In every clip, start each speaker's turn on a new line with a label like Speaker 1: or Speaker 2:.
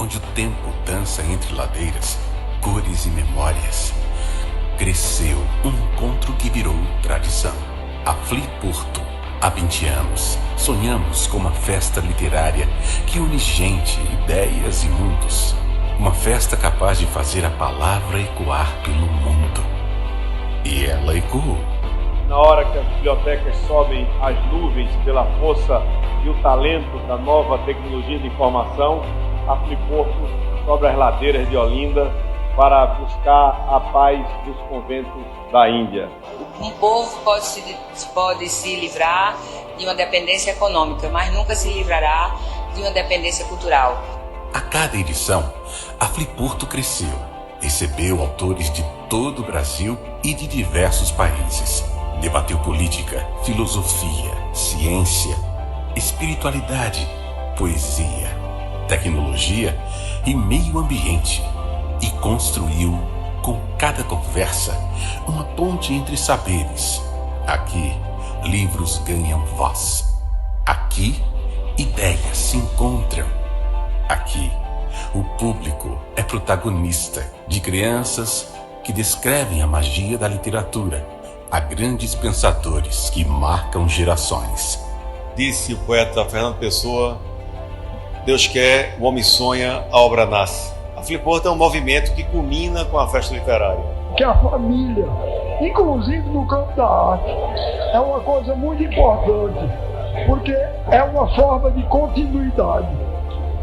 Speaker 1: onde o tempo dança entre ladeiras, cores e memórias, cresceu um encontro que virou tradição. A Fliporto, há 20 anos, sonhamos com uma festa literária que une gente, ideias e mundos. Uma festa capaz de fazer a palavra ecoar pelo mundo. E ela ecoou.
Speaker 2: Na hora que as bibliotecas sobem às nuvens pela força e o talento da nova tecnologia de informação, a Fliporto sobe as ladeiras de Olinda para buscar a paz dos conventos da Índia.
Speaker 3: Um povo pode se livrar de uma dependência econômica, mas nunca se livrará de uma dependência cultural.
Speaker 1: A cada edição, a Fliporto cresceu, recebeu autores de todo o Brasil e de diversos países. Debateu política, filosofia, ciência, espiritualidade, poesia, tecnologia e meio ambiente. E construiu, com cada conversa, uma ponte entre saberes. Aqui, livros ganham voz. Aqui, ideias se encontram. Aqui, o público é protagonista de crianças que descrevem a magia da literatura, a grandes pensadores que marcam gerações.
Speaker 4: Disse o poeta Fernando Pessoa: Deus quer, o homem sonha, a obra nasce. A Fliporto é um movimento que culmina com a festa literária.
Speaker 5: Que a família, inclusive no campo da arte, é uma coisa muito importante, porque é uma forma de continuidade,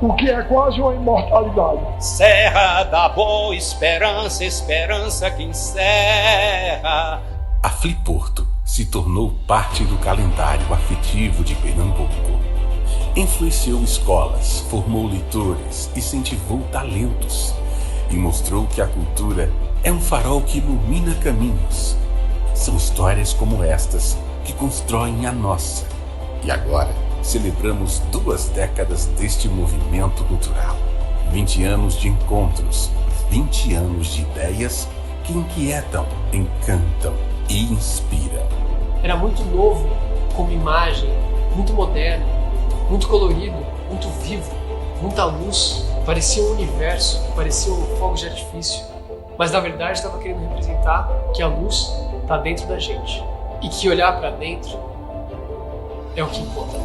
Speaker 5: o que é quase uma imortalidade.
Speaker 6: Serra da Boa Esperança, esperança que encerra.
Speaker 1: A Fliporto se tornou parte do calendário afetivo de Pernambuco. Influenciou escolas, formou leitores, incentivou talentos e mostrou que a cultura é um farol que ilumina caminhos. São histórias como estas que constroem a nossa. E agora celebramos 2 décadas deste movimento cultural. 20 anos de encontros, 20 anos de ideias que inquietam, encantam e inspiram.
Speaker 7: Era muito novo como imagem, muito moderno, muito colorido, muito vivo, muita luz. Parecia um universo, parecia um fogo de artifício. Mas na verdade estava querendo representar que a luz está dentro da gente. E que olhar para dentro é o que importa.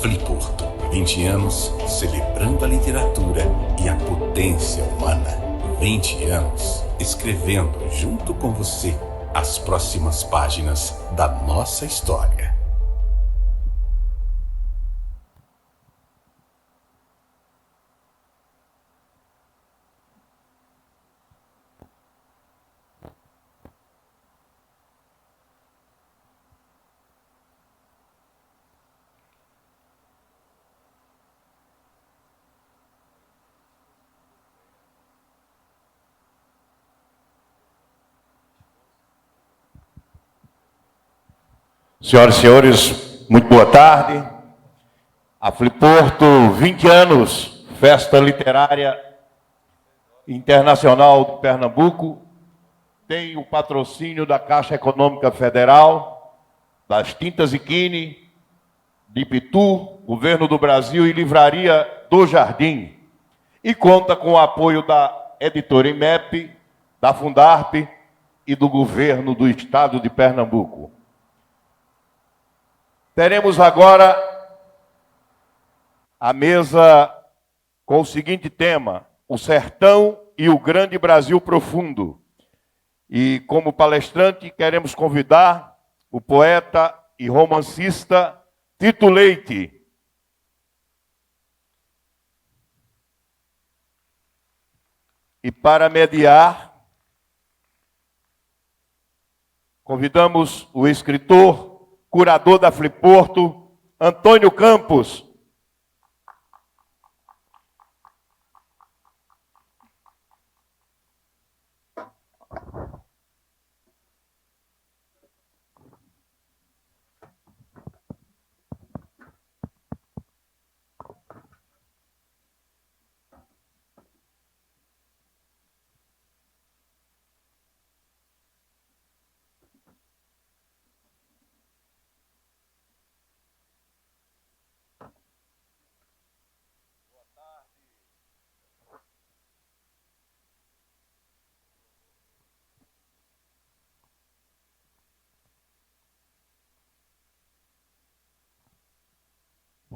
Speaker 1: Fliporto, 20 anos celebrando a literatura e a potência humana. 20 anos escrevendo junto com você as próximas páginas da nossa história.
Speaker 8: Senhoras e senhores, muito boa tarde. A Fliporto, 20 anos, Festa Literária Internacional de Pernambuco, tem o patrocínio da Caixa Econômica Federal, das Tintas Iquine, de Pitu, Governo do Brasil e Livraria do Jardim. E conta com o apoio da Editora IMEP, da Fundarp e do Governo do Estado de Pernambuco. Teremos agora a mesa com o seguinte tema: o sertão e o grande Brasil profundo. E como palestrante queremos convidar o poeta e romancista Tito Leite. E para mediar, convidamos o escritor, curador da Fliporto, Antônio Campos.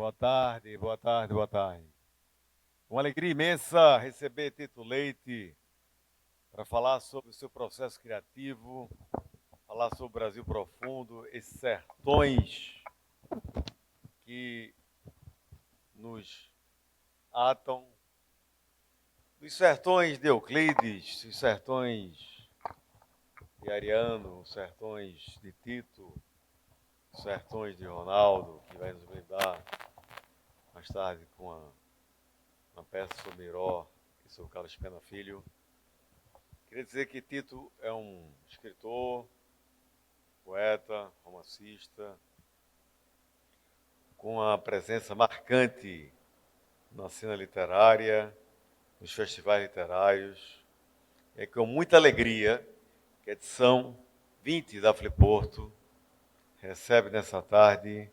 Speaker 4: Boa tarde, boa tarde, boa tarde. Uma alegria imensa receber Tito Leite para falar sobre o seu processo criativo, falar sobre o Brasil profundo, esses sertões que nos atam, os sertões de Euclides, os sertões de Ariano, os sertões de Tito, os sertões de Ronaldo, que vai nos brindar mais tarde com uma peça sobre Miró e sobre Carlos Pena Filho. Queria dizer que Tito é um escritor, poeta, romancista, com uma presença marcante na cena literária, nos festivais literários. É com muita alegria que a edição 20 da Fliporto recebe nessa tarde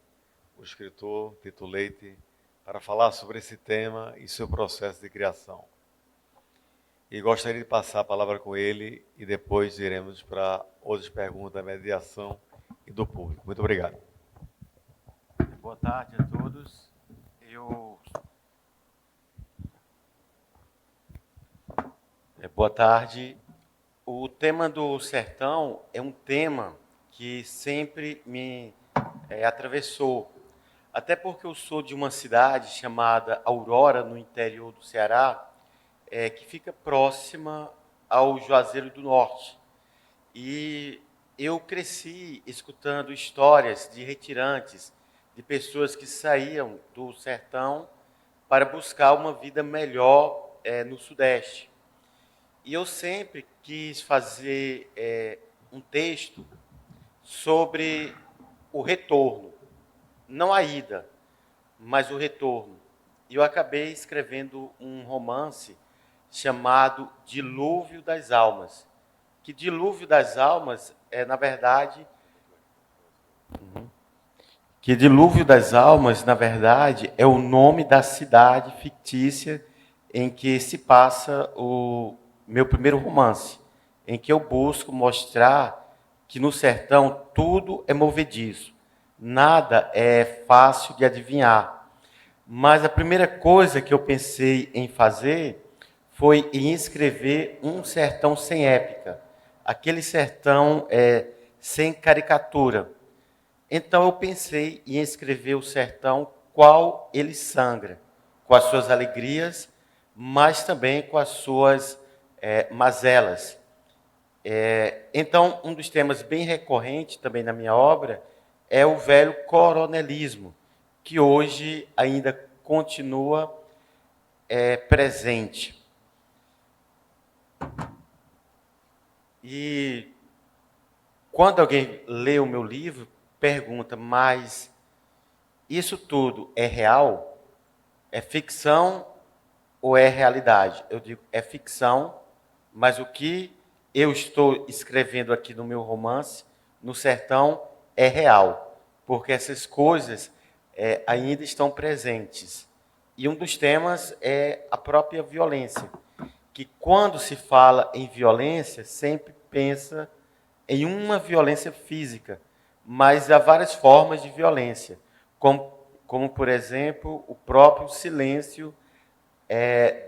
Speaker 4: o escritor Tito Leite para falar sobre esse tema e seu processo de criação. E gostaria de passar a palavra com ele e depois iremos para outras perguntas da mediação e do público. Muito obrigado.
Speaker 9: Boa tarde a todos. Boa tarde. O tema do sertão é um tema que sempre me atravessou. Até porque eu sou de uma cidade chamada Aurora, no interior do Ceará, que fica próxima ao Juazeiro do Norte. E eu cresci escutando histórias de retirantes, de pessoas que saíam do sertão para buscar uma vida melhor no Sudeste. E eu sempre quis fazer um texto sobre o retorno, não a ida, mas o retorno. E eu acabei escrevendo um romance chamado Dilúvio das Almas. Que Dilúvio das Almas na verdade, é o nome da cidade fictícia em que se passa o meu primeiro romance, em que eu busco mostrar que no sertão tudo é movediço, nada é fácil de adivinhar. Mas a primeira coisa que eu pensei em fazer foi em escrever um sertão sem épica, aquele sertão sem caricatura. Então eu pensei em escrever o sertão qual ele sangra, com as suas alegrias, mas também com as suas mazelas. Então, um dos temas bem recorrentes também na minha obra é o velho coronelismo, que hoje ainda continua presente. E quando alguém lê o meu livro, pergunta, mas isso tudo é real? É ficção ou é realidade? Eu digo, é ficção, mas o que eu estou escrevendo aqui no meu romance, no sertão, é real, porque essas coisas ainda estão presentes. E um dos temas é a própria violência, que quando se fala em violência, sempre pensa em uma violência física, mas há várias formas de violência, como por exemplo, o próprio silêncio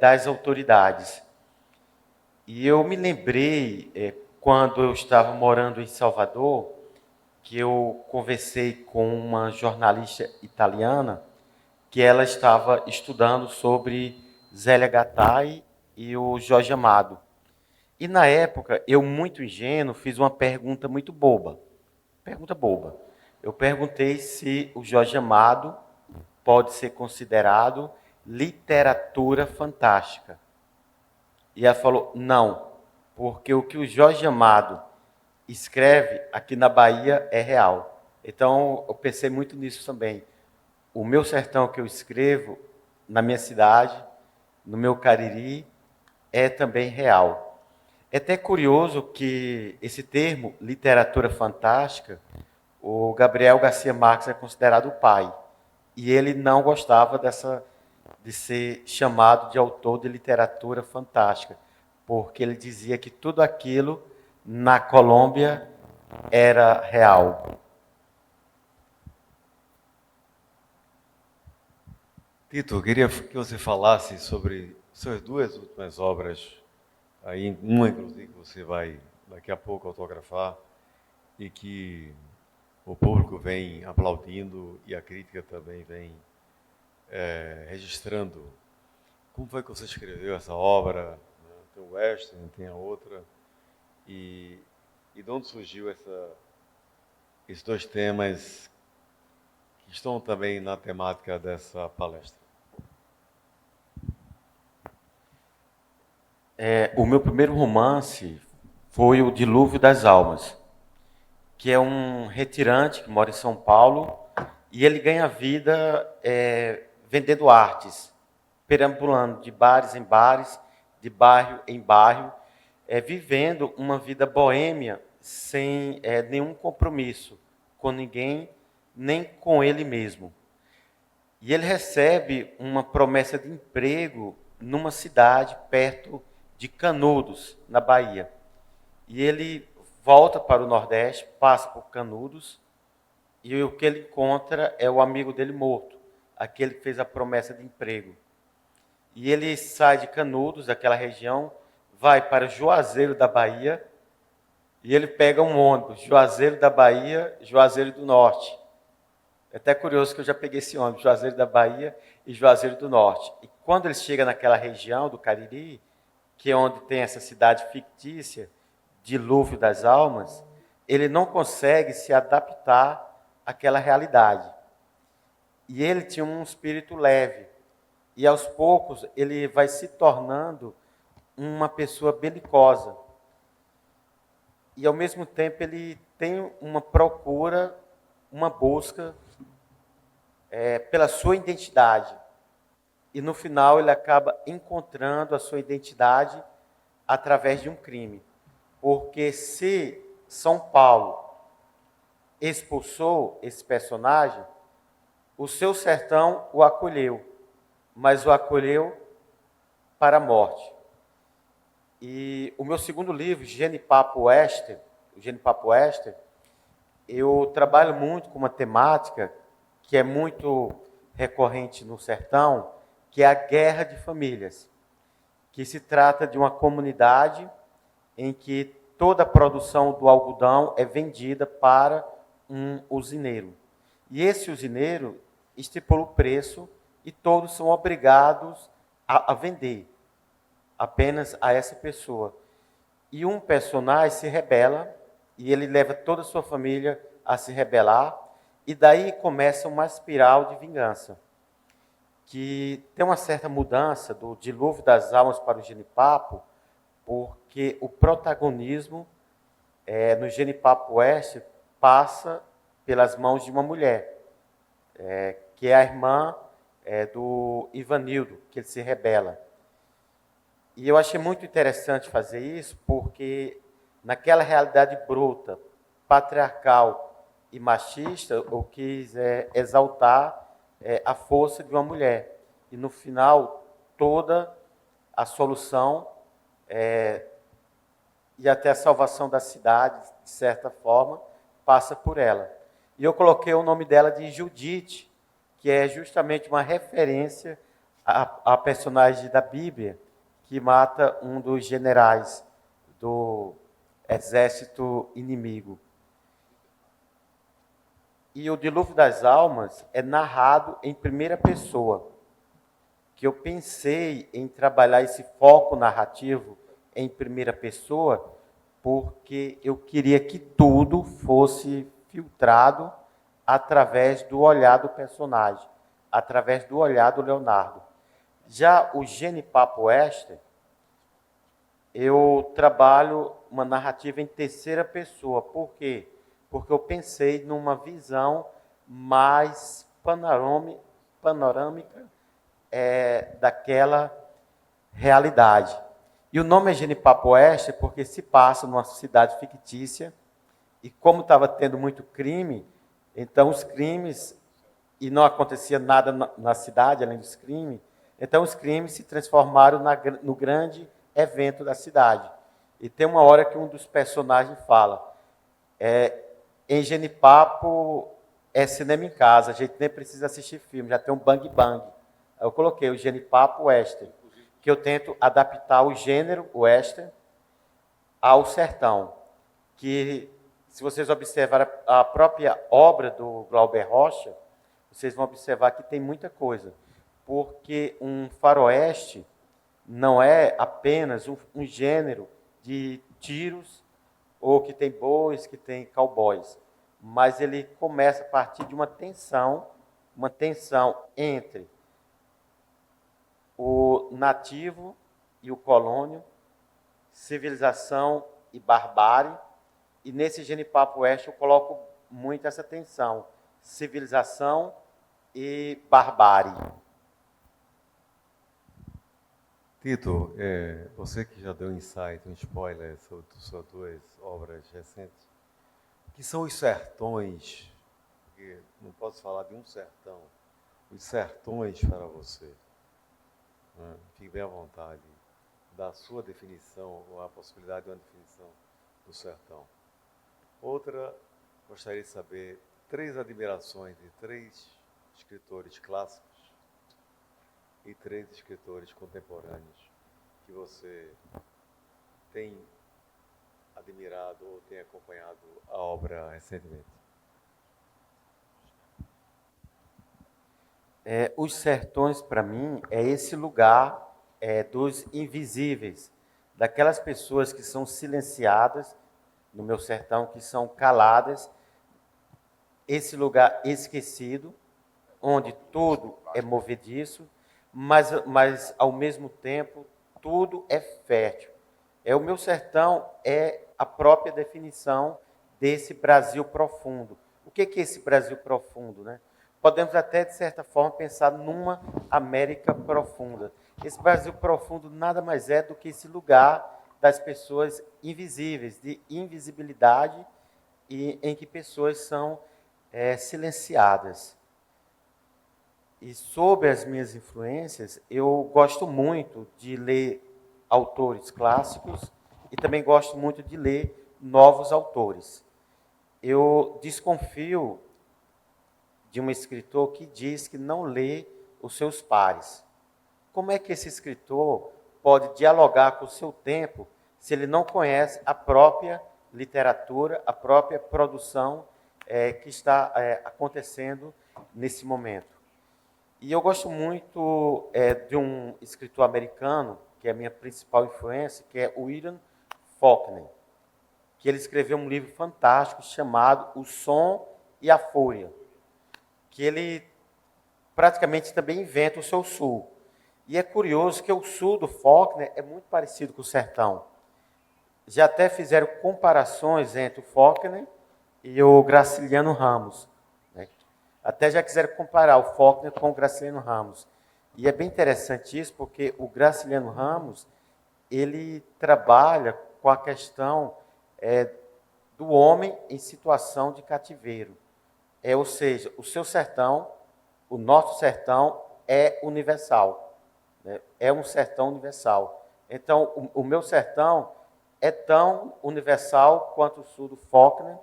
Speaker 9: das autoridades. E eu me lembrei, quando eu estava morando em Salvador, que eu conversei com uma jornalista italiana, que ela estava estudando sobre Zélia Gattai e o Jorge Amado. E na época, eu muito ingênuo, fiz uma pergunta muito boba. Pergunta boba. Eu perguntei se o Jorge Amado pode ser considerado literatura fantástica. E ela falou, não, porque o que o Jorge Amado escreve aqui na Bahia é real. Então, eu pensei muito nisso também. O meu sertão que eu escrevo, na minha cidade, no meu Cariri, é também real. É até curioso que esse termo, literatura fantástica, o Gabriel Garcia Marques é considerado o pai. E ele não gostava de ser chamado de autor de literatura fantástica, porque ele dizia que tudo aquilo na Colômbia era real.
Speaker 4: Tito, eu queria que você falasse sobre suas duas últimas obras, aí uma inclusive que você vai daqui a pouco autografar e que o público vem aplaudindo e a crítica também vem registrando. Como foi que você escreveu essa obra? Tem o Western, tem a outra. E de onde surgiu esses dois temas que estão também na temática dessa palestra?
Speaker 9: O meu primeiro romance foi O Dilúvio das Almas, que é um retirante que mora em São Paulo e ele ganha vida vendendo artes, perambulando de bares em bares, de bairro em bairro, vivendo uma vida boêmia sem nenhum compromisso com ninguém, nem com ele mesmo. E ele recebe uma promessa de emprego numa cidade perto de Canudos, na Bahia. E ele volta para o Nordeste, passa por Canudos, e o que ele encontra é o amigo dele morto, aquele que fez a promessa de emprego. E ele sai de Canudos, daquela região, vai para Juazeiro da Bahia, e ele pega um ônibus, Juazeiro da Bahia, Juazeiro do Norte. É até curioso que eu já peguei esse ônibus, Juazeiro da Bahia e Juazeiro do Norte. E quando ele chega naquela região do Cariri, que é onde tem essa cidade fictícia, Dilúvio das Almas, ele não consegue se adaptar àquela realidade. E ele tinha um espírito leve. E aos poucos ele vai se tornando uma pessoa belicosa. E ao mesmo tempo ele tem uma procura, uma busca pela sua identidade. E no final ele acaba encontrando a sua identidade através de um crime. Porque se São Paulo expulsou esse personagem, o seu sertão o acolheu, mas o acolheu para a morte. E o meu segundo livro, Genipapo Western, eu trabalho muito com uma temática que é muito recorrente no sertão, que é a guerra de famílias, que se trata de uma comunidade em que toda a produção do algodão é vendida para um usineiro. E esse usineiro estipula o preço e todos são obrigados a vender apenas a essa pessoa. E um personagem se rebela e ele leva toda a sua família a se rebelar e daí começa uma espiral de vingança, que tem uma certa mudança do Dilúvio das Almas para o Genipapo, porque o protagonismo no Genipapo Oeste passa pelas mãos de uma mulher, que é a irmã do Ivanildo, que ele se rebela. E eu achei muito interessante fazer isso, porque naquela realidade bruta, patriarcal e machista, eu quis exaltar a força de uma mulher. E no final, toda a solução e até a salvação da cidade, de certa forma, passa por ela. E eu coloquei o nome dela de Judite, que é justamente uma referência a personagem da Bíblia, que mata um dos generais do exército inimigo. E o Dilúvio das Almas é narrado em primeira pessoa, que eu pensei em trabalhar esse foco narrativo em primeira pessoa, porque eu queria que tudo fosse filtrado através do olhar do personagem, através do olhar do Leonardo. Já o Genipapo Western, eu trabalho uma narrativa em terceira pessoa. Por quê? Porque eu pensei numa visão mais panorâmica daquela realidade. E o nome é Genipapo Oeste porque se passa numa cidade fictícia e como estava tendo muito crime, então os crimes, e não acontecia nada na cidade além dos crimes, então os crimes se transformaram no grande evento da cidade. E tem uma hora que um dos personagens fala, em Genipapo é cinema em casa, a gente nem precisa assistir filme, já tem um bang bang Eu coloquei o genipapo western, que eu tento adaptar o gênero western ao sertão, que se vocês observarem a própria obra do Glauber Rocha, vocês vão observar que tem muita coisa, porque um faroeste não é apenas um gênero de tiros, ou que tem bois, que tem cowboys, mas ele começa a partir de uma tensão entre o nativo e o colônio, civilização e barbárie, e nesse genipapo oeste eu coloco muito essa tensão, civilização e barbárie.
Speaker 4: Tito, você que já deu um insight, um spoiler sobre suas duas obras recentes, o que são os sertões? Porque não posso falar de um sertão, os sertões para você. Fique bem à vontade da sua definição, ou a possibilidade de uma definição do sertão. Outra, gostaria de saber 3 admirações de 3 escritores clássicos e 3 escritores contemporâneos que você tem admirado ou tem acompanhado a obra recentemente.
Speaker 9: Os sertões, para mim, é esse lugar dos invisíveis, daquelas pessoas que são silenciadas no meu sertão, que são caladas, esse lugar esquecido, onde tudo é movediço, mas ao mesmo tempo, tudo é fértil. O meu sertão é a própria definição desse Brasil profundo. O que é esse Brasil profundo, né? Podemos até, de certa forma, pensar numa América profunda. Esse Brasil profundo nada mais é do que esse lugar das pessoas invisíveis, de invisibilidade, e em que pessoas são silenciadas. E sobre as minhas influências, eu gosto muito de ler autores clássicos e também gosto muito de ler novos autores. Eu desconfio de um escritor que diz que não lê os seus pares. Como é que esse escritor pode dialogar com o seu tempo se ele não conhece a própria literatura, a própria produção que está acontecendo nesse momento? E eu gosto muito de um escritor americano, que é a minha principal influência, que é o William Faulkner, que ele escreveu um livro fantástico chamado O Som e a Fúria, que ele praticamente também inventa o seu sul. E é curioso que o sul do Faulkner é muito parecido com o sertão. Já até fizeram comparações entre o Faulkner e o Graciliano Ramos, né? Até já quiseram comparar o Faulkner com o Graciliano Ramos. E é bem interessante isso, porque o Graciliano Ramos, ele trabalha com a questão do homem em situação de cativeiro. Ou seja, o seu sertão, o nosso sertão é universal, né? É um sertão universal. Então, o meu sertão é tão universal quanto o sul do Faulkner.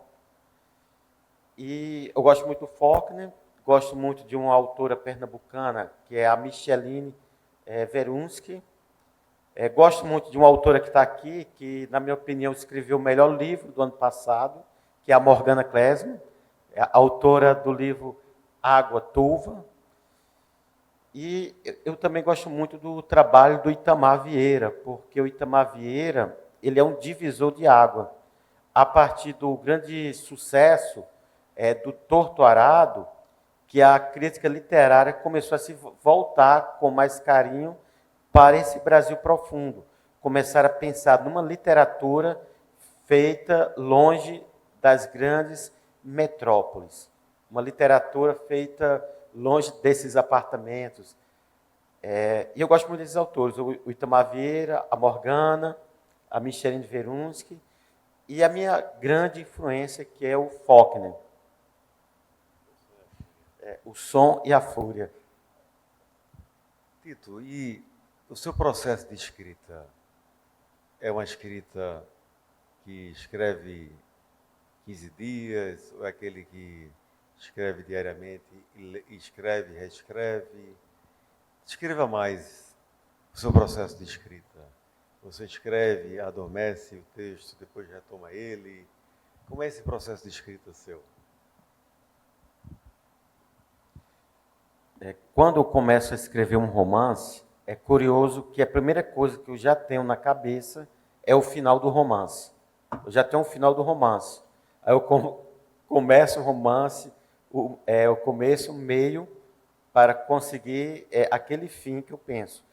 Speaker 9: E eu gosto muito do Faulkner, gosto muito de uma autora pernambucana, que é a Micheline Verunsky. Gosto muito de uma autora que está aqui, que, na minha opinião, escreveu o melhor livro do ano passado, que é a Morgana Klesmer, autora do livro Água Turva. E eu também gosto muito do trabalho do Itamar Vieira, porque o Itamar Vieira, ele é um divisor de água. A partir do grande sucesso do Torto Arado, que a crítica literária começou a se voltar com mais carinho para esse Brasil profundo. Começaram a pensar numa literatura feita longe das grandes metrópoles. Uma literatura feita longe desses apartamentos. E eu gosto muito desses autores, o Itamar Vieira, a Morgana, a Micheline Verunsky, e a minha grande influência, que é o Faulkner. O Som e a Fúria.
Speaker 4: Tito, e o seu processo de escrita é uma escrita que escreve 15 dias, ou é aquele que escreve diariamente, escreve e reescreve? Descreva mais o seu processo de escrita. Você escreve, adormece o texto, depois retoma ele. Como é esse processo de escrita seu?
Speaker 9: Quando eu começo a escrever um romance, é curioso que a primeira coisa que eu já tenho na cabeça é o final do romance. Eu já tenho o final do romance. Aí eu começo o romance, o começo, o meio, para conseguir aquele fim que eu penso.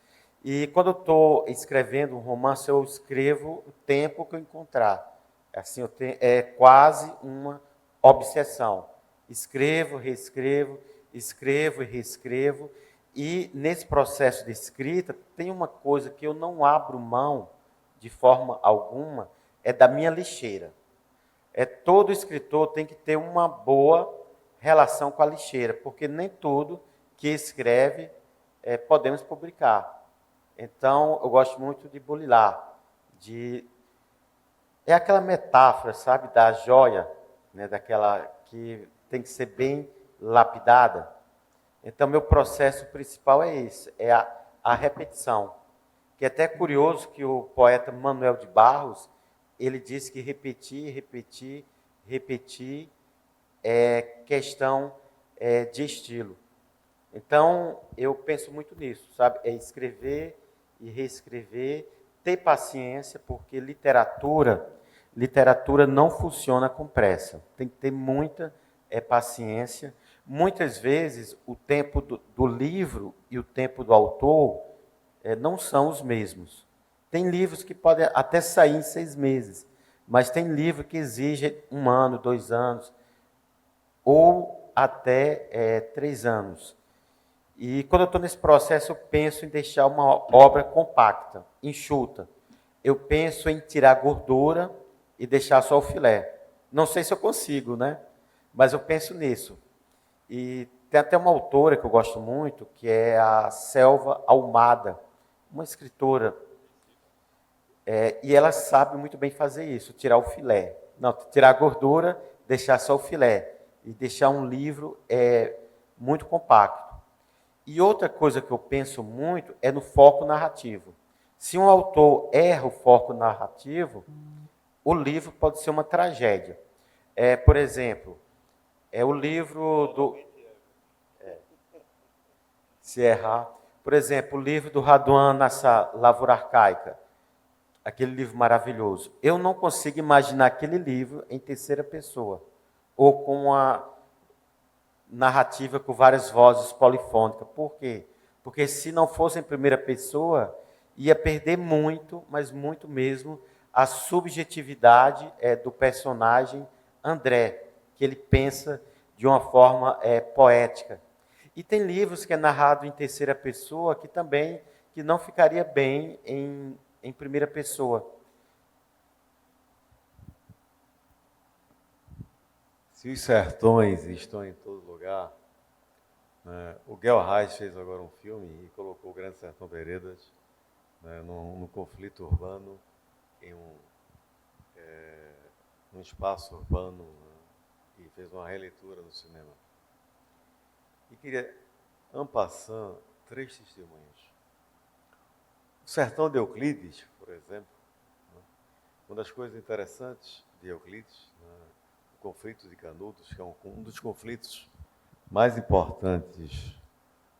Speaker 9: E quando eu estou escrevendo um romance, eu escrevo o tempo que eu encontrar. Assim, é quase uma obsessão. Escrevo, reescrevo, escrevo e reescrevo. E nesse processo de escrita, tem uma coisa que eu não abro mão de forma alguma, é da minha lixeira. Todo escritor tem que ter uma boa relação com a lixeira, porque nem tudo que escreve podemos publicar. Então, eu gosto muito de bulilar, é aquela metáfora, sabe, da joia, né, daquela que tem que ser bem lapidada. Então, meu processo principal é esse, é a repetição. Que é até curioso que o poeta Manuel de Barros, ele diz que repetir é questão de estilo. Então, eu penso muito nisso, sabe? É escrever e reescrever, ter paciência, porque literatura não funciona com pressa. Tem que ter muita paciência. Muitas vezes, o tempo do livro e o tempo do autor não são os mesmos. Tem livros que podem até sair em 6 meses, mas tem livro que exige 1 ano, 2 anos, ou até 3 anos. E quando eu estou nesse processo, eu penso em deixar uma obra compacta, enxuta. Eu penso em tirar gordura e deixar só o filé. Não sei se eu consigo, né? Mas eu penso nisso. E tem até uma autora que eu gosto muito, que é a Selva Almada, uma escritora. E ela sabe muito bem fazer isso, tirar o filé. Não, tirar a gordura, deixar só o filé. E deixar um livro muito compacto. E outra coisa que eu penso muito é no foco narrativo. Se um autor erra o foco narrativo, o livro pode ser uma tragédia. Por exemplo, o livro do... se errar... Por exemplo, o livro do Raduan nessa Lavoura Arcaica, aquele livro maravilhoso. Eu não consigo imaginar aquele livro em terceira pessoa, ou com uma narrativa com várias vozes polifônicas. Por quê? Porque se não fosse em primeira pessoa, ia perder muito, mas muito mesmo, a subjetividade do personagem André, que ele pensa de uma forma poética. E tem livros que é narrado em terceira pessoa que também que não ficaria bem em primeira pessoa.
Speaker 4: Se os sertões estão em todo lugar, né, o Guel Reis fez agora um filme e colocou o Grande Sertão Veredas, né, num conflito urbano, em um espaço urbano, né, e fez uma releitura no cinema. E queria, en passant, 3 testemunhos. O Sertão de Euclides, por exemplo, né, uma das coisas interessantes de Euclides, né, o conflito de Canudos, que é um dos conflitos mais importantes,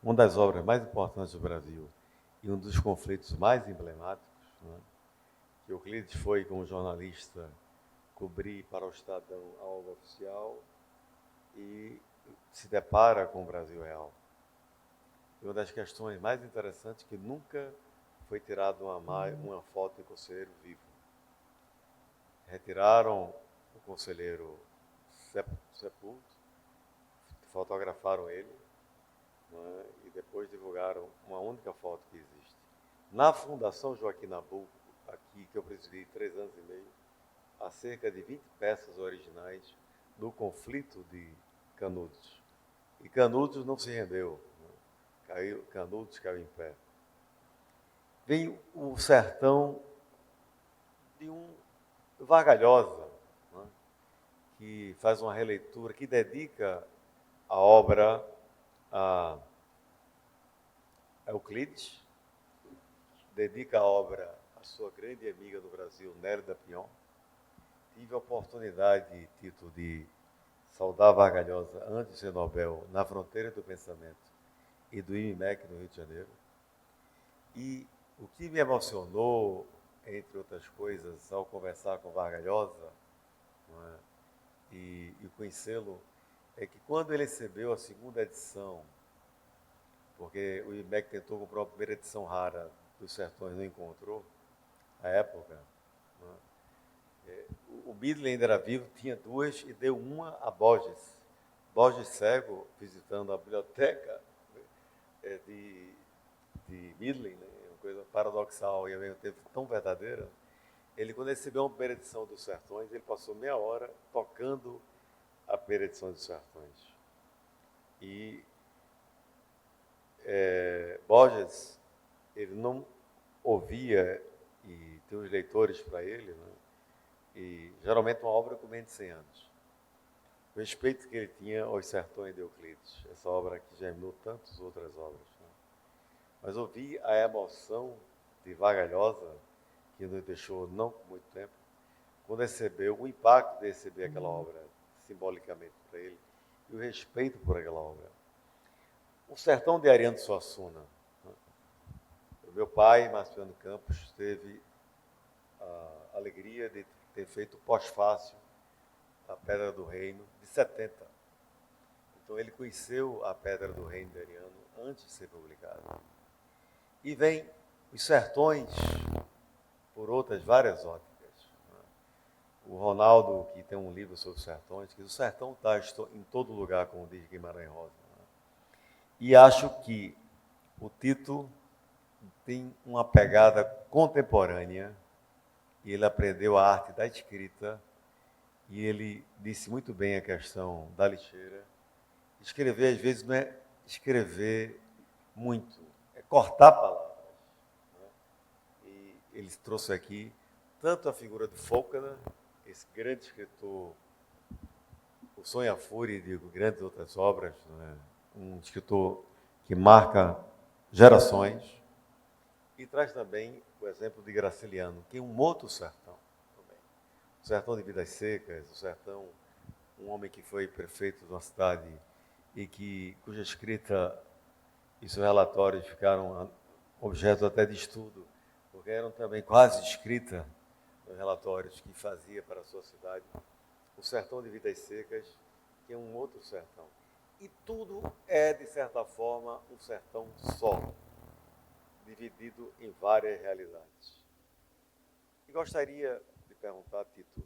Speaker 4: uma das obras mais importantes do Brasil, e um dos conflitos mais emblemáticos, né, que Euclides foi, como jornalista, cobrir para o Estadão a obra oficial e se depara com o Brasil real. E uma das questões mais interessantes é que nunca foi tirada uma foto de conselheiro vivo. Retiraram o conselheiro sepulto, fotografaram ele, né, e depois divulgaram uma única foto que existe. Na Fundação Joaquim Nabuco, aqui que eu presidi 3 anos e meio, há cerca de 20 peças originais do conflito de Canudos. E Canudos não se rendeu. Né? Canudos caiu em pé. Vem o sertão de um Vargalhosa, né? Que faz uma releitura, que dedica a obra Euclides, dedica a obra à sua grande amiga do Brasil, Nélida Pion. Tive a oportunidade, Tito, de saudar Vargas Llosa antes de ser Nobel, na Fronteira do Pensamento e do IMEC no Rio de Janeiro. E o que me emocionou, entre outras coisas, ao conversar com Vargas Llosa, não é, e conhecê-lo, é que quando ele recebeu a segunda edição, porque o IMEC tentou comprar a primeira edição rara dos Sertões, não encontrou, à época, não é, o Midley ainda era vivo, tinha duas e deu uma a Borges. Borges cego, visitando a biblioteca de Midley, né? Uma coisa paradoxal e ao mesmo tempo tão verdadeira. Ele, quando recebeu a primeira edição dos Sertões, ele passou meia hora tocando a primeira edição dos Sertões. E Borges, ele não ouvia, e tem os leitores para ele, né? E geralmente uma obra com menos de 100 anos. O respeito que ele tinha aos Sertões de Euclides, essa obra que germinou tantas outras obras. Né? Mas ouvi a emoção de Vargas Llosa, que nos deixou não por muito tempo, quando recebeu o impacto de receber aquela obra simbolicamente para ele, e o respeito por aquela obra. O Sertão de Ariano Suassuna. Né? O meu pai, Marciano Campos, teve a alegria de ter feito o pós-fácil, a Pedra do Reino, de 70. Então ele conheceu a Pedra do Reino de Ariano antes de ser publicado. E vem os Sertões por outras várias óticas. Né? O Ronaldo, que tem um livro sobre os Sertões, que o sertão está em todo lugar, como diz Guimarães Rosa. Né? E acho que o Tito tem uma pegada contemporânea, e ele aprendeu a arte da escrita, e ele disse muito bem a questão da lixeira. Escrever, às vezes, não é escrever muito, é cortar palavras. Né? E ele trouxe aqui tanto a figura de Foucault, esse grande escritor, o Sonho e a Fúria, digo, grandes outras obras, né? Um escritor que marca gerações, e traz também o exemplo de Graciliano, que é um outro sertão também. O sertão de Vidas Secas, o sertão, um homem que foi prefeito de uma cidade e cuja escrita e seus relatórios ficaram objeto até de estudo, porque eram também quase escrita nos relatórios que fazia para a sua cidade. O sertão de Vidas Secas, que é um outro sertão. E tudo é, de certa forma, um sertão só, dividido em várias realidades. E gostaria de perguntar, Tito,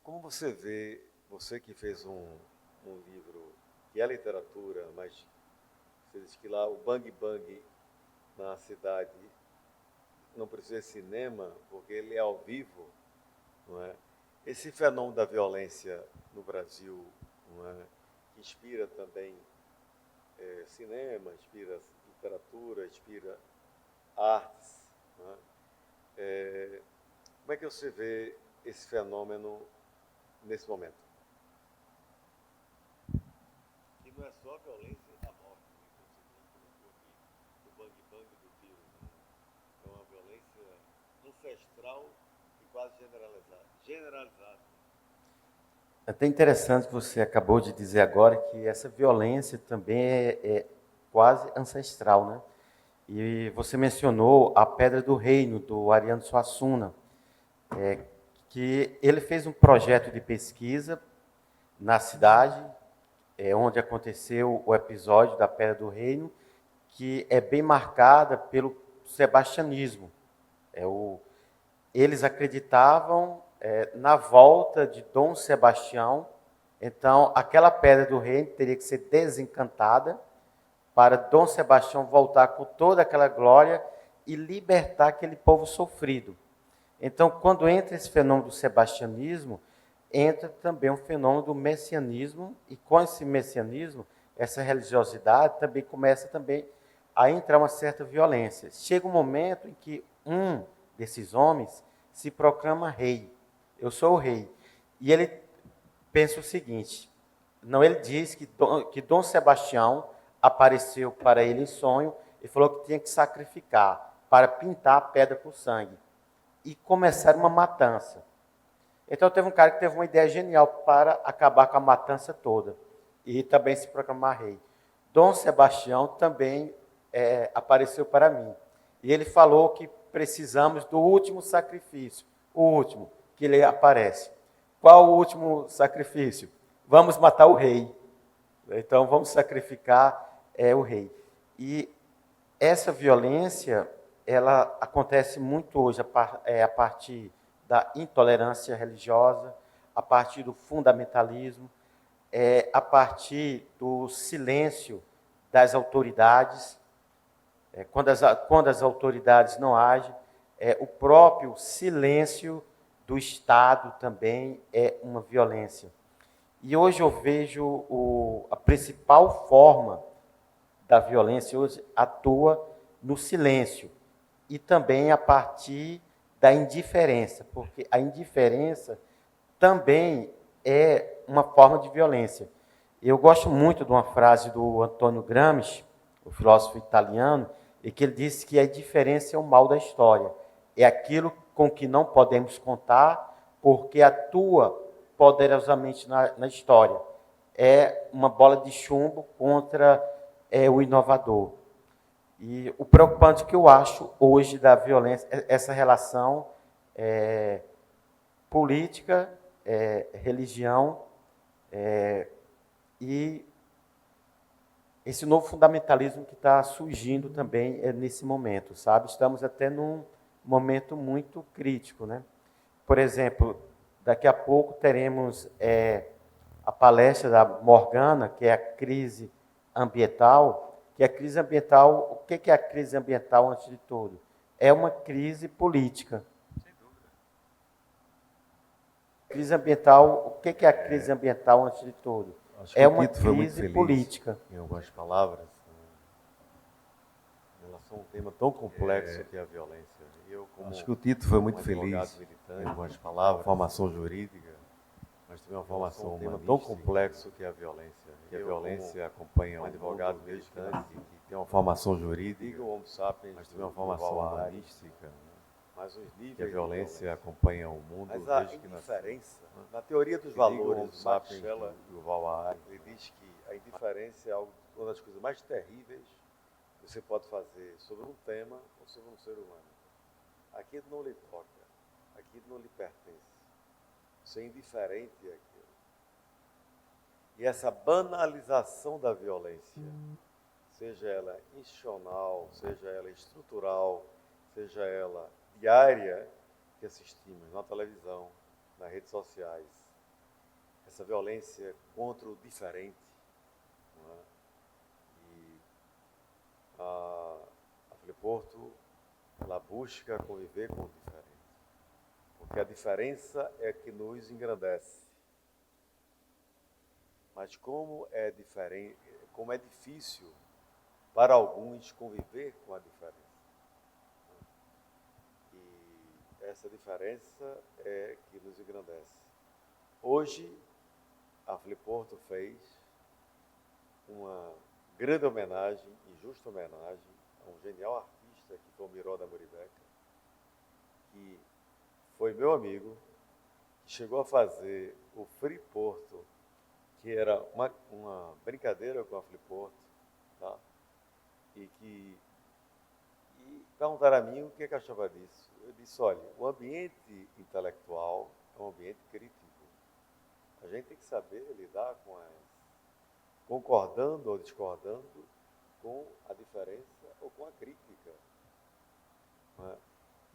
Speaker 4: como você vê, você que fez um livro que é literatura, mas você diz que lá o Bang Bang na cidade não precisa de cinema, porque ele é ao vivo, não é? Esse fenômeno da violência no Brasil, não é? Que inspira também cinema, inspira literatura, inspira artes. Né? Como é que você vê esse fenômeno nesse momento? E não é só a violência da morte, o bang bang do tiro. Né? É uma violência ancestral e quase generalizada.
Speaker 9: É até interessante que você acabou de dizer agora que essa violência também é quase ancestral, né? E você mencionou a Pedra do Reino, do Ariano Suassuna, que ele fez um projeto de pesquisa na cidade, onde aconteceu o episódio da Pedra do Reino, que é bem marcada pelo sebastianismo. Eles acreditavam na volta de Dom Sebastião, então aquela Pedra do Reino teria que ser desencantada para Dom Sebastião voltar com toda aquela glória e libertar aquele povo sofrido. Então, quando entra esse fenômeno do sebastianismo, entra também um fenômeno do messianismo, e com esse messianismo, essa religiosidade também começa também a entrar uma certa violência. Chega um momento em que um desses homens se proclama rei. Eu sou o rei. E ele pensa o seguinte: Não, ele diz que Dom Sebastião apareceu para ele em sonho e falou que tinha que sacrificar para pintar a pedra com sangue. E começar uma matança. Então teve um cara que teve uma ideia genial para acabar com a matança toda. E também se proclamar rei. Dom Sebastião também apareceu para mim. E ele falou que precisamos do último sacrifício. O último, que ele aparece. Qual o último sacrifício? Vamos matar o rei. Então vamos sacrificar o rei. E essa violência, ela acontece muito hoje a partir da intolerância religiosa, a partir do fundamentalismo, a partir do silêncio das autoridades, quando as autoridades não agem, o próprio silêncio do Estado também é uma violência. E hoje eu vejo a principal forma da violência hoje atua no silêncio e também a partir da indiferença, porque a indiferença também é uma forma de violência. Eu gosto muito de uma frase do Antônio Gramsci, o filósofo italiano, e que ele disse que a indiferença é o mal da história. É aquilo com que não podemos contar, porque atua poderosamente na história. É uma bola de chumbo contra o inovador. E o preocupante que eu acho hoje da violência é essa relação política, religião e esse novo fundamentalismo que está surgindo também nesse momento, sabe? Estamos até num momento muito crítico, né? Por exemplo, daqui a pouco teremos a palestra da Morgana, que é a crise ambiental. Que a crise ambiental, o que é a crise ambiental antes de tudo? É uma crise política.
Speaker 4: Sem dúvida.
Speaker 9: Crise ambiental, o que é a crise ambiental antes de tudo? É uma crise política.
Speaker 4: Em algumas palavras, em relação a um tema tão complexo que é a violência. Eu, acho que o Tito foi muito feliz em algumas palavras, formação jurídica, mas também uma formação um tema tão complexo que é a violência. E a violência acompanha um advogado militante que tem uma formação jurídica, o Homo sapiens, mas também uma formação humanística. Mas os níveis que a violência acompanha o mundo desde que indiferença, na teoria dos valores, o Max Scheler e o Val ele diz que a indiferença é uma das coisas mais terríveis que você pode fazer sobre um tema ou sobre um ser humano. Aquilo não lhe toca, aquilo não lhe pertence. Ser indiferente àquilo. E essa banalização da violência, seja ela institucional, seja ela estrutural, seja ela diária, que assistimos na televisão, nas redes sociais, essa violência contra o diferente, não é? E a Filiporto, ela busca conviver com o diferente, porque a diferença é que nos engrandece. Mas como é diferente, como é difícil para alguns conviver com a diferença. E essa diferença é que nos engrandece. Hoje, a Filiporto fez uma grande homenagem e justa homenagem a um genial artista que foi o Miró da Muribeca, que foi meu amigo, que chegou a fazer o Filiporto, que era uma brincadeira com a Filiporto, tá? E perguntaram a mim o que eu achava disso. Eu disse, olha, o ambiente intelectual é um ambiente crítico. A gente tem que saber lidar concordando ou discordando com a diferença ou com a crítica. Né?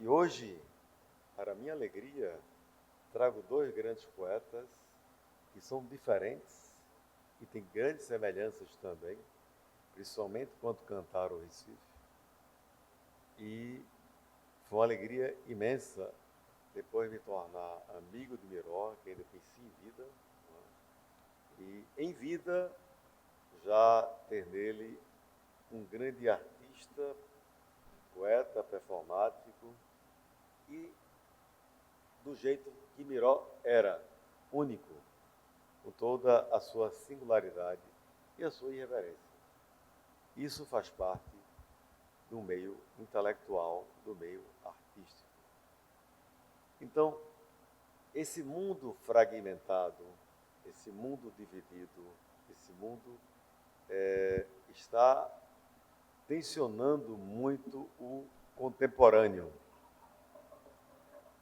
Speaker 4: E hoje, para minha alegria, trago dois grandes poetas que são diferentes e têm grandes semelhanças também, principalmente quando cantaram o Recife. E foi uma alegria imensa depois me tornar amigo de Miró, que ainda conheci em vida, né? E em vida já ter nele um grande artista, poeta, performático e do jeito que Miró era, único. com toda a sua singularidade e a sua irreverência. Isso faz parte do meio intelectual, do meio artístico. Então, esse mundo fragmentado, esse mundo dividido, esse mundo está tensionando muito o contemporâneo.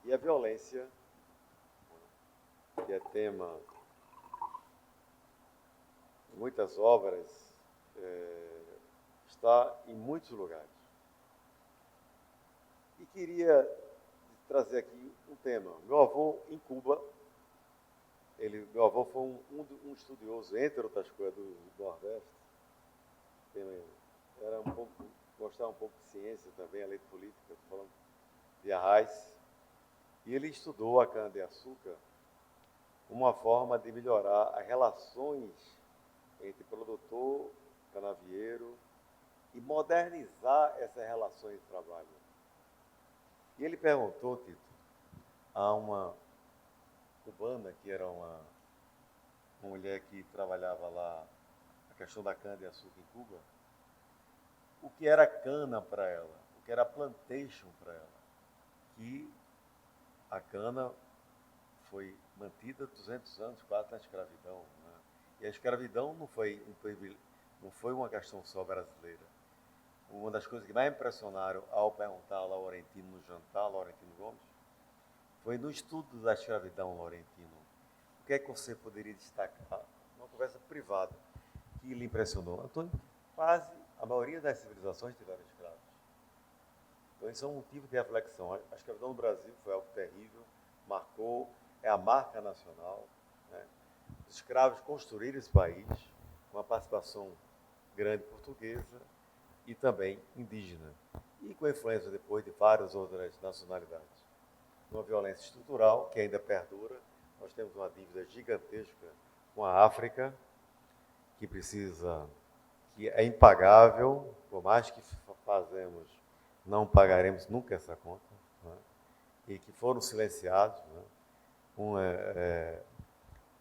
Speaker 4: E a violência, que é tema de muitas obras, está em muitos lugares. E queria trazer aqui um tema. Meu avô, em Cuba, meu avô foi um estudioso, entre outras coisas, do Nordeste. Gostava um pouco de ciência também, além de política, estou falando de Arraes. E ele estudou a cana-de-açúcar como uma forma de melhorar as relações entre produtor, canavieiro, e modernizar essas relações de trabalho. E ele perguntou, Tito, a uma cubana, que era uma mulher que trabalhava lá, a questão da cana-de-açúcar em Cuba, o que era cana para ela, o que era plantation para ela, que a cana foi mantida 200 anos quase na escravidão, né? E a escravidão não foi uma questão só brasileira. Uma das coisas que mais me impressionaram ao perguntar ao Laurentino no jantar, Laurentino Gomes, foi no estudo da escravidão, Laurentino. O que é que você poderia destacar? Uma conversa privada que lhe impressionou. Antônio, quase a maioria das civilizações tiveram escravos. Então, isso é um motivo de reflexão. A escravidão no Brasil foi algo terrível, marcou, é a marca nacional, né? Os escravos construíram esse país com uma participação grande portuguesa e também indígena, e com a influência depois de várias outras nacionalidades. Uma violência estrutural que ainda perdura. Nós temos uma dívida gigantesca com a África, que é impagável, por mais que fazemos, não pagaremos nunca essa conta, né? E que foram silenciados, né?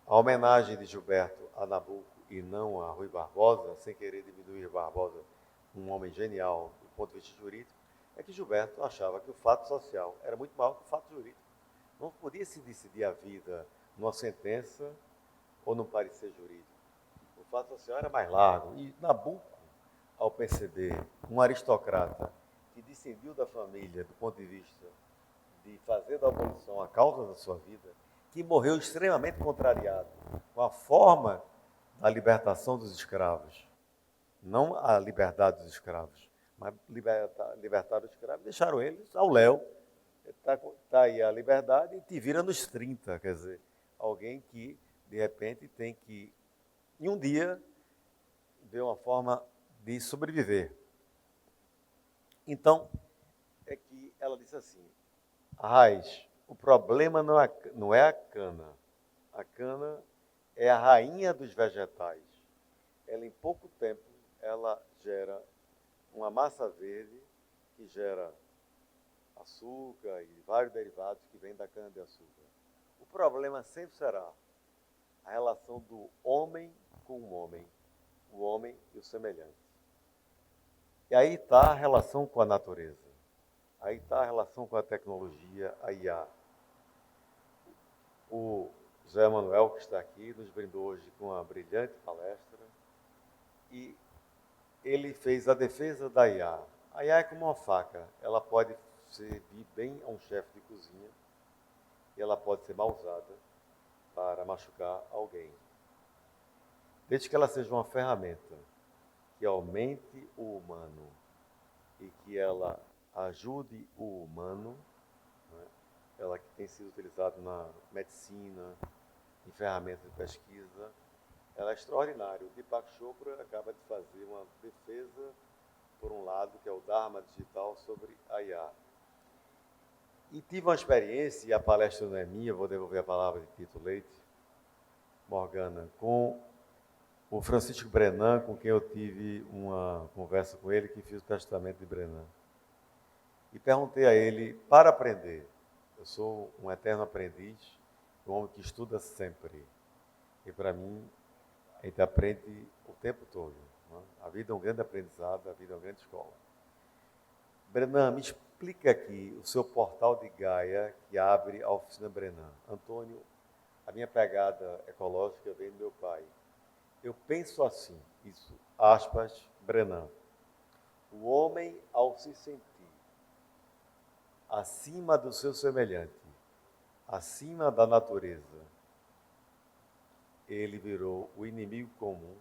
Speaker 4: A homenagem de Gilberto a Nabuco e não a Rui Barbosa, sem querer diminuir Barbosa, um homem genial do ponto de vista jurídico, é que Gilberto achava que o fato social era muito maior que o fato jurídico. Não podia se decidir a vida numa sentença ou num parecer jurídico. O fato social era mais largo. E Nabuco, ao perceber um aristocrata que descendiu da família do ponto de vista de fazer da abolição a causa da sua vida, que morreu extremamente contrariado com a forma da libertação dos escravos, não a liberdade dos escravos, mas libertar os escravos, deixaram eles ao léu. Está aí a liberdade e te vira nos 30, quer dizer, alguém que, de repente, tem que, em um dia, ver uma forma de sobreviver. Então, é que ela disse assim, Arraes, o problema não é a cana. A cana é a rainha dos vegetais. Ela, em pouco tempo, ela gera uma massa verde que gera açúcar e vários derivados que vêm da cana-de-açúcar. O problema sempre será a relação do homem com o homem e o semelhante. E aí está a relação com a natureza. Aí está a relação com a tecnologia, a IA. O José Manuel, que está aqui, nos brindou hoje com uma brilhante palestra e ele fez a defesa da IA. A IA é como uma faca, ela pode servir bem a um chefe de cozinha e ela pode ser mal usada para machucar alguém. Desde que ela seja uma ferramenta que aumente o humano e que ela ajude o humano, né? Ela que tem sido utilizada na medicina, em ferramentas de pesquisa, ela é extraordária. O Deepak Chopra acaba de fazer uma defesa, por um lado, que é o Dharma Digital, sobre a IA. E tive uma experiência, e a palestra não é minha, vou devolver a palavra de Tito Leite, Morgana, com o Francisco Brenan, com quem eu tive uma conversa com ele, que fiz o testamento de Brenan. E perguntei a ele, para aprender, eu sou um eterno aprendiz, um homem que estuda sempre. E para mim, a gente aprende o tempo todo. Né? A vida é um grande aprendizado, a vida é uma grande escola. Brenan, me explica aqui o seu portal de Gaia que abre a oficina Brenan. Antônio, a minha pegada ecológica vem do meu pai. Eu penso assim, isso, aspas, Brenan. O homem, ao se sentir acima do seu semelhante, acima da natureza, ele virou o inimigo comum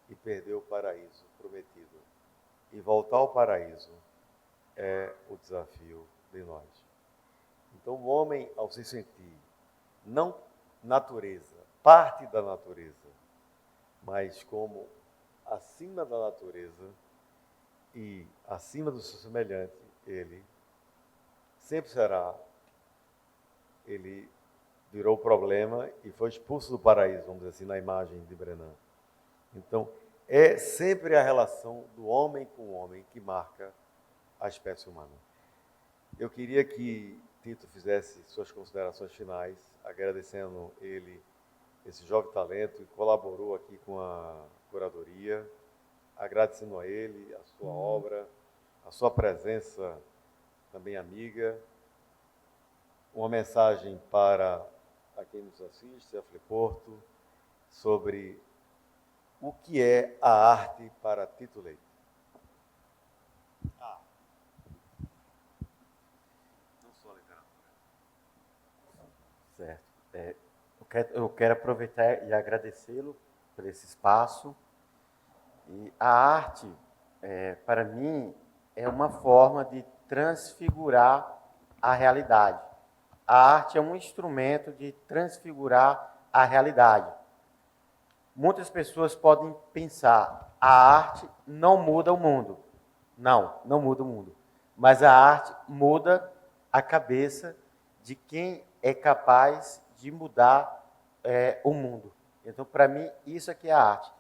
Speaker 4: e perdeu o paraíso prometido. E voltar ao paraíso é o desafio de nós. Então, o homem, ao se sentir não natureza, parte da natureza, mas como acima da natureza e acima do seu semelhante, ele sempre será, ele virou o problema e foi expulso do paraíso, vamos dizer assim, na imagem de Brenan. Então, é sempre a relação do homem com o homem que marca a espécie humana. Eu queria que Tito fizesse suas considerações finais, agradecendo ele, esse jovem talento, que colaborou aqui com a curadoria, agradecendo a ele, a sua obra, a sua presença também amiga, uma mensagem para a quem nos assiste, a Fliporto, sobre o que é a arte para Tito Leite. Não só a literatura.
Speaker 9: Certo. Eu quero aproveitar e agradecê-lo por esse espaço. E a arte, para mim, é uma forma de transfigurar a realidade. A arte é um instrumento de transfigurar a realidade. Muitas pessoas podem pensar, a arte não muda o mundo. Não, não muda o mundo. Mas a arte muda a cabeça de quem é capaz de mudar o mundo. Então, para mim, isso aqui é a arte.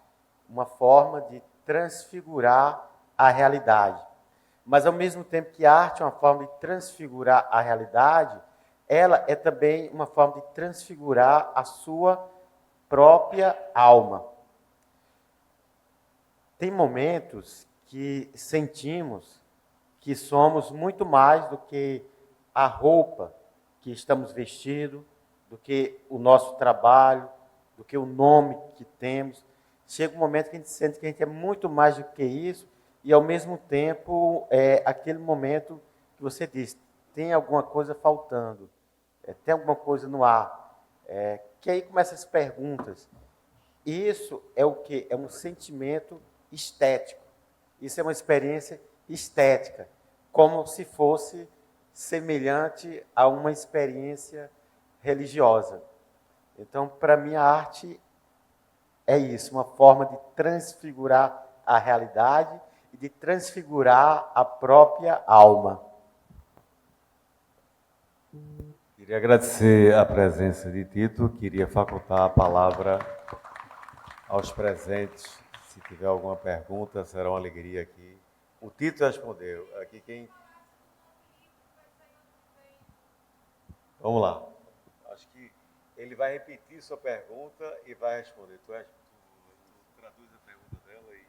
Speaker 9: Uma forma de transfigurar a realidade. Mas, ao mesmo tempo que a arte é uma forma de transfigurar a realidade, ela é também uma forma de transfigurar a sua própria alma. Tem momentos que sentimos que somos muito mais do que a roupa que estamos vestidos, do que o nosso trabalho, do que o nome que temos. Chega um momento que a gente sente que a gente é muito mais do que isso, e ao mesmo tempo é aquele momento que você diz, tem alguma coisa faltando, tem alguma coisa no ar, que aí começam as perguntas. Isso é o quê? É um sentimento estético. Isso é uma experiência estética, como se fosse semelhante a uma experiência religiosa. Então, para mim, a arte é isso, uma forma de transfigurar a realidade e de transfigurar a própria alma.
Speaker 4: Queria agradecer a presença de Tito, queria facultar a palavra aos presentes. Se tiver alguma pergunta, será uma alegria aqui. O Tito respondeu. Aqui quem... Vamos lá. Acho que ele vai repetir sua pergunta e vai responder. Tu traduz a pergunta dela e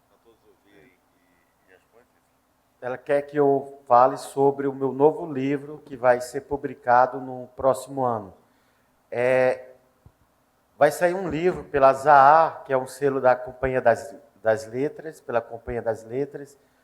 Speaker 4: para todos ouvirem e responde.
Speaker 9: Ela quer que eu fale sobre o meu novo livro, que vai ser publicado no próximo ano. Vai sair um livro pela Zahar, que é um selo da Companhia das Letras, pela Companhia das Letras,